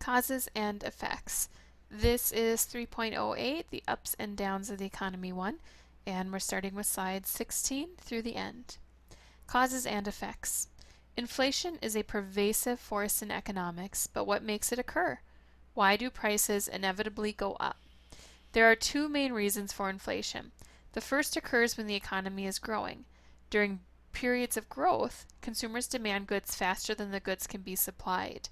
Causes and effects. This is 3.08, the ups and downs of the economy 1, and we're starting with slide 16 through the end. Causes and effects. Inflation is a pervasive force in economics, but what makes it occur? Why do prices inevitably go up? There are two main reasons for inflation. The first occurs when the economy is growing. During periods of growth, consumers demand goods faster than the goods can be supplied.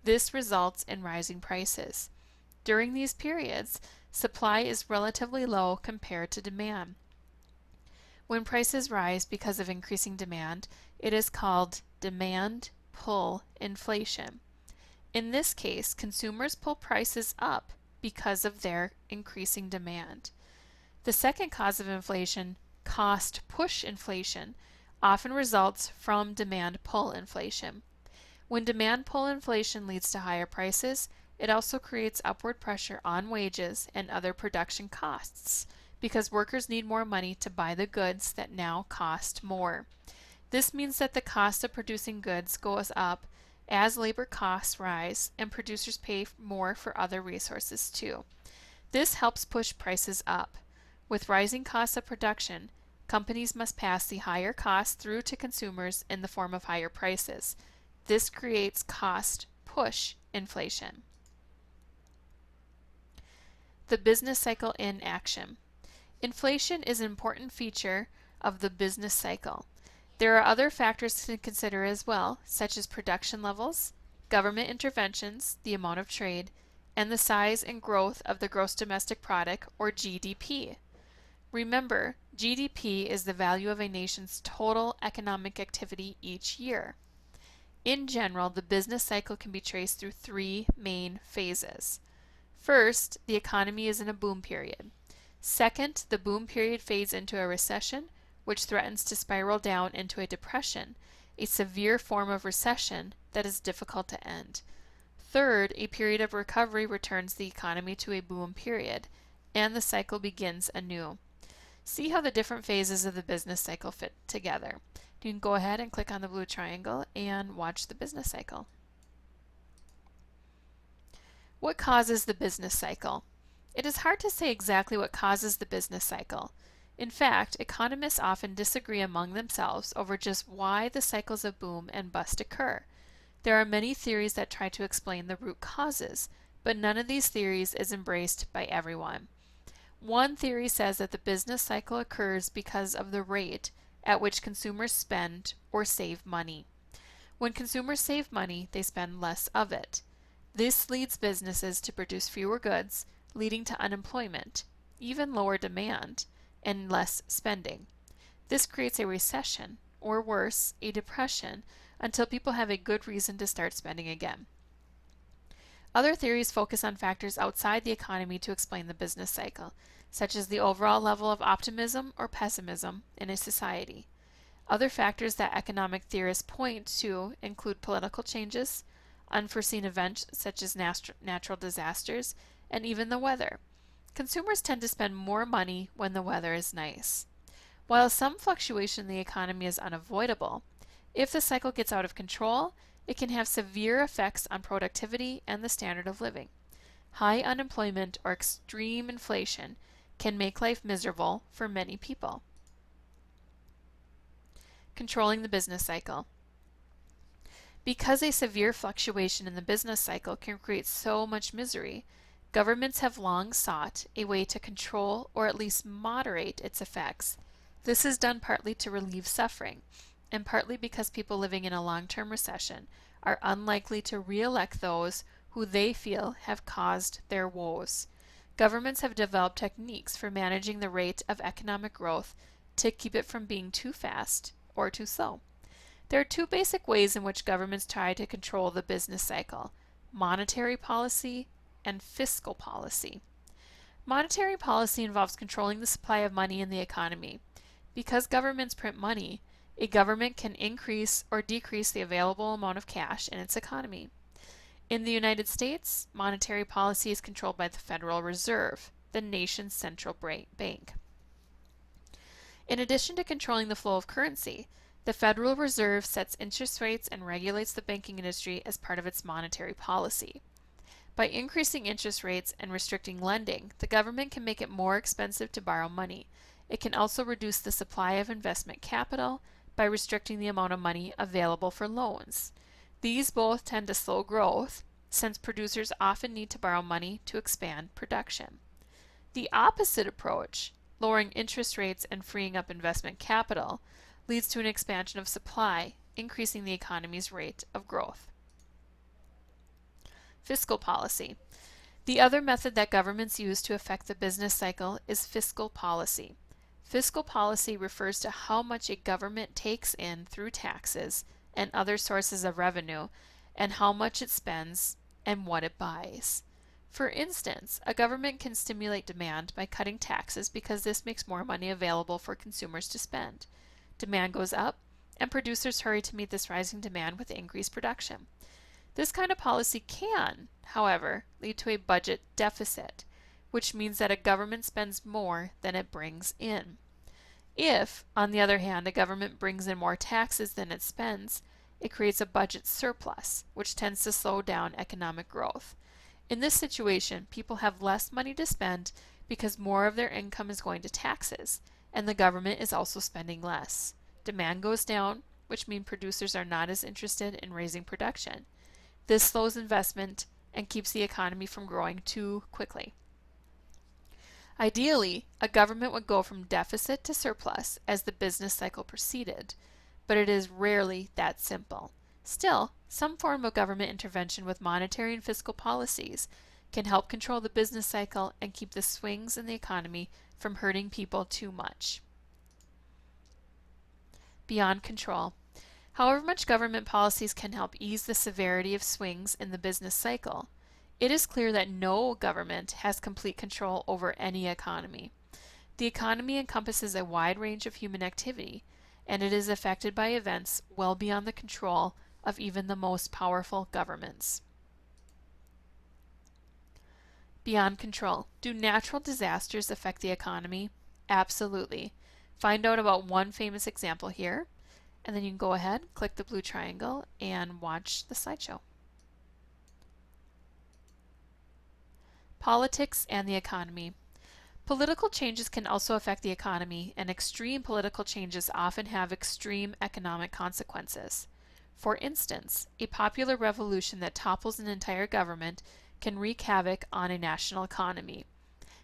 This results in rising prices. During these periods, supply is relatively low compared to demand. When prices rise because of increasing demand, it is called demand pull inflation. In this case, consumers pull prices up because of their increasing demand. The second cause of inflation, cost push inflation, often results from demand pull inflation. When demand pull inflation leads to higher prices, it also creates upward pressure on wages and other production costs because workers need more money to buy the goods that now cost more. This means that the cost of producing goods goes up as labor costs rise and producers pay more for other resources too. This helps push prices up. With rising costs of production, companies must pass the higher costs through to consumers in the form of higher prices. This creates cost push inflation. The business cycle in action. Inflation is an important feature of the business cycle. There are other factors to consider as well, such as production levels, government interventions, the amount of trade, and the size and growth of the gross domestic product, or GDP. Remember, GDP is the value of a nation's total economic activity each year. In general, the business cycle can be traced through three main phases. First, the economy is in a boom period. Second, the boom period fades into a recession, which threatens to spiral down into a depression, a severe form of recession that is difficult to end. Third, a period of recovery returns the economy to a boom period, and the cycle begins anew. See how the different phases of the business cycle fit together. You can go ahead and click on the blue triangle and watch the business cycle. What causes the business cycle? It is hard to say exactly what causes the business cycle. In fact, economists often disagree among themselves over just why the cycles of boom and bust occur. There are many theories that try to explain the root causes, but none of these theories is embraced by everyone. One theory says that the business cycle occurs because of the rate at which consumers spend or save money. When consumers save money, they spend less of it. This leads businesses to produce fewer goods, leading to unemployment, even lower demand, and less spending. This creates a recession, or worse, a depression, until people have a good reason to start spending again. Other theories focus on factors outside the economy to explain the business cycle, such as the overall level of optimism or pessimism in a society. Other factors that economic theorists point to include political changes, unforeseen events such as natural disasters, and even the weather. Consumers tend to spend more money when the weather is nice. While some fluctuation in the economy is unavoidable, if the cycle gets out of control, it can have severe effects on productivity and the standard of living. High unemployment or extreme inflation can make life miserable for many people. Controlling the business cycle. Because a severe fluctuation in the business cycle can create so much misery, governments have long sought a way to control or at least moderate its effects. This is done partly to relieve suffering, and partly because people living in a long-term recession are unlikely to re-elect those who they feel have caused their woes. Governments have developed techniques for managing the rate of economic growth to keep it from being too fast or too slow. There are two basic ways in which governments try to control the business cycle: monetary policy and fiscal policy. Monetary policy involves controlling the supply of money in the economy. Because governments print money, a government can increase or decrease the available amount of cash in its economy. In the United States, monetary policy is controlled by the Federal Reserve, the nation's central bank. In addition to controlling the flow of currency, the Federal Reserve sets interest rates and regulates the banking industry as part of its monetary policy. By increasing interest rates and restricting lending, the government can make it more expensive to borrow money. It can also reduce the supply of investment capital by restricting the amount of money available for loans. These both tend to slow growth, since producers often need to borrow money to expand production. The opposite approach, lowering interest rates and freeing up investment capital, leads to an expansion of supply, increasing the economy's rate of growth. Fiscal policy. The other method that governments use to affect the business cycle is fiscal policy. Fiscal policy refers to how much a government takes in through taxes and other sources of revenue, and how much it spends and what it buys. For instance, a government can stimulate demand by cutting taxes because this makes more money available for consumers to spend. Demand goes up, and producers hurry to meet this rising demand with increased production. This kind of policy can, however, lead to a budget deficit, which means that a government spends more than it brings in. If, on the other hand, a government brings in more taxes than it spends, it creates a budget surplus, which tends to slow down economic growth. In this situation, people have less money to spend because more of their income is going to taxes, and the government is also spending less. Demand goes down, which means producers are not as interested in raising production. This slows investment and keeps the economy from growing too quickly. Ideally, a government would go from deficit to surplus as the business cycle proceeded, but it is rarely that simple. Still, some form of government intervention with monetary and fiscal policies can help control the business cycle and keep the swings in the economy from hurting people too much. Beyond control. However much government policies can help ease the severity of swings in the business cycle, it is clear that no government has complete control over any economy. The economy encompasses a wide range of human activity, and it is affected by events well beyond the control of even the most powerful governments. Beyond control. Do natural disasters affect the economy? Absolutely. Find out about one famous example here, and then you can go ahead, click the blue triangle, and watch the slideshow. Politics and the economy. Political changes can also affect the economy, and extreme political changes often have extreme economic consequences. For instance, a popular revolution that topples an entire government can wreak havoc on a national economy.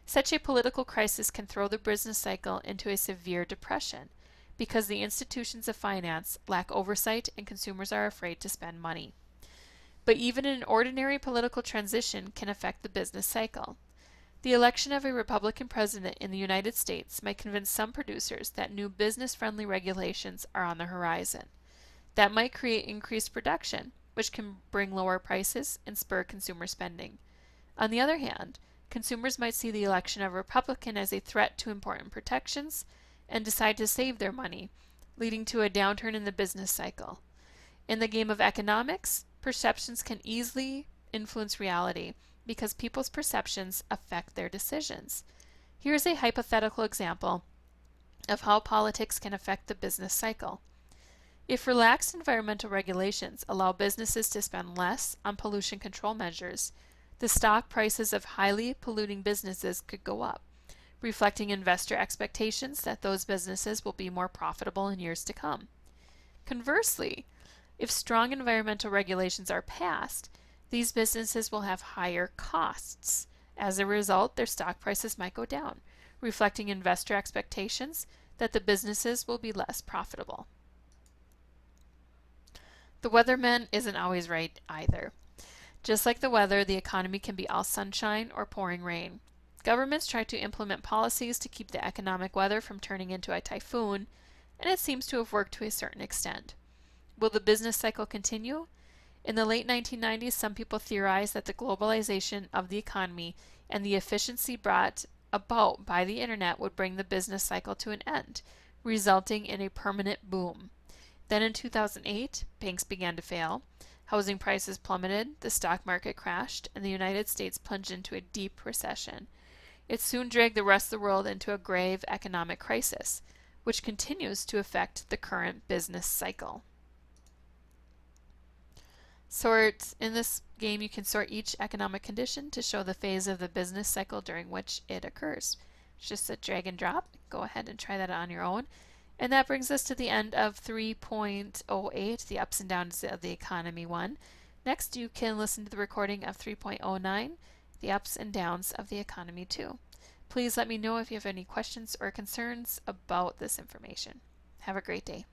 Such a political crisis can throw the business cycle into a severe depression because the institutions of finance lack oversight and consumers are afraid to spend money. But even an ordinary political transition can affect the business cycle. The election of a Republican president in the United States might convince some producers that new business-friendly regulations are on the horizon. That might create increased production, which can bring lower prices and spur consumer spending. On the other hand, consumers might see the election of a Republican as a threat to important protections and decide to save their money, leading to a downturn in the business cycle. In the game of economics, perceptions can easily influence reality because people's perceptions affect their decisions. Here's a hypothetical example of how politics can affect the business cycle. If relaxed environmental regulations allow businesses to spend less on pollution control measures, the stock prices of highly polluting businesses could go up, reflecting investor expectations that those businesses will be more profitable in years to come. Conversely, if strong environmental regulations are passed, these businesses will have higher costs. As a result, their stock prices might go down, reflecting investor expectations that the businesses will be less profitable. The weatherman isn't always right either. Just like the weather, the economy can be all sunshine or pouring rain. Governments try to implement policies to keep the economic weather from turning into a typhoon, and it seems to have worked to a certain extent. Will the business cycle continue? In the late 1990s, some people theorized that the globalization of the economy and the efficiency brought about by the internet would bring the business cycle to an end, resulting in a permanent boom. Then in 2008, banks began to fail, housing prices plummeted, the stock market crashed, and the United States plunged into a deep recession. It soon dragged the rest of the world into a grave economic crisis, which continues to affect the current business cycle. Sort, in this game you can sort each economic condition to show the phase of the business cycle during which it occurs. It's just a drag and drop. Go ahead and try that on your own. And that brings us to the end of 3.08, the ups and downs of the economy 1. Next, you can listen to the recording of 3.09, the ups and downs of the economy 2. Please let me know if you have any questions or concerns about this information. Have a great day.